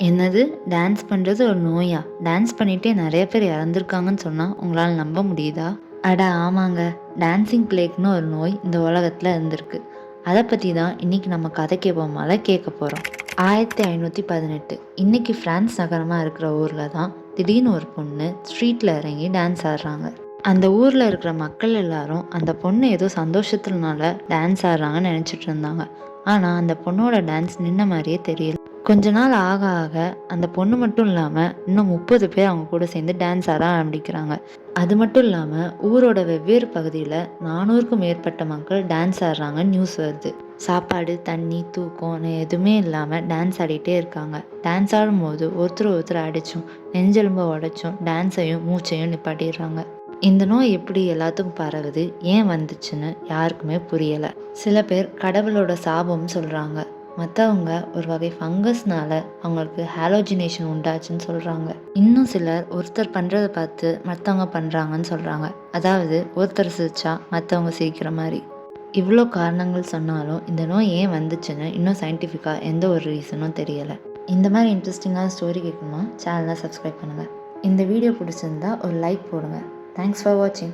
என்னது? டான்ஸ் பண்ணுறது ஒரு நோயா? டான்ஸ் பண்ணிகிட்டே நிறைய பேர் இறந்துருக்காங்கன்னு சொன்னால் உங்களால் நம்ப முடியுதா? அட ஆமாங்க, டான்ஸிங் பிளேக்னு ஒரு நோய் இந்த உலகத்தில் இருந்திருக்கு. அதை பற்றி தான் இன்றைக்கி நம்ம கதை கேட்போமால கேட்க போகிறோம். 1518 இன்றைக்கி ஃப்ரான்ஸ் நகரமாக இருக்கிற ஊரில் தான் திடீர்னு ஒரு பொண்ணு ஸ்ட்ரீட்டில் இறங்கி டான்ஸ் ஆடுறாங்க. அந்த ஊரில் இருக்கிற மக்கள் எல்லாரும் அந்த பொண்ணு ஏதோ சந்தோஷத்துனால டான்ஸ் ஆடுறாங்கன்னு நினச்சிட்டு இருந்தாங்க. ஆனால் அந்த பொண்ணோட டான்ஸ் நின்ன மாதிரியே தெரியல. கொஞ்ச நாள் ஆக ஆக அந்த பொண்ணு மட்டும் இல்லாமல் இன்னும் 30 பேர் அவங்க கூட சேர்ந்து டான்ஸ் ஆட ஆரம்பிக்கிறாங்க. அது மட்டும் இல்லாமல் ஊரோட வெவ்வேறு பகுதியில் 400க்கும் மேற்பட்ட மக்கள் டான்ஸ் ஆடுறாங்கன்னு நியூஸ் வருது. சாப்பாடு, தண்ணி, தூக்கம்னு எதுவுமே இல்லாமல் டான்ஸ் ஆடிட்டே இருக்காங்க. டான்ஸ் ஆடும்போது ஒருத்தர் அடிச்சும் நெஞ்செலும்பை உடைச்சும் டான்ஸையும் மூச்சையும் நிப்பாட்டிடுறாங்க. இந்த நோய் எப்படி எல்லாத்துக்கும் பரவுது, ஏன் வந்துச்சுன்னு யாருக்குமே புரியலை. சில பேர் கடவுளோட சாபம்னு சொல்கிறாங்க. மற்றவங்க ஒரு வகை ஃபங்கஸ்னால அவங்களுக்கு ஹாலோஜினேஷன் உண்டாச்சுன்னு சொல்கிறாங்க. இன்னும் சிலர் ஒருத்தர் பண்ணுறதை பார்த்து மற்றவங்க பண்ணுறாங்கன்னு சொல்கிறாங்க. அதாவது ஒருத்தர் சிரிச்சா மற்றவங்க சிரிக்கிற மாதிரி. இவ்வளோ காரணங்கள் சொன்னாலும் இந்த நோய் ஏன் வந்துச்சுன்னு இன்னும் சயின்டிஃபிக்காக எந்த ஒரு ரீசனும் தெரியலை. இந்த மாதிரி இன்ட்ரெஸ்டிங்கான ஸ்டோரி கேட்கணுமா சேனலை சப்ஸ்கிரைப் பண்ணுங்கள். இந்த வீடியோ பிடிச்சிருந்தா ஒரு லைக் போடுங்க. தேங்க்ஸ் ஃபார் வாட்சிங்.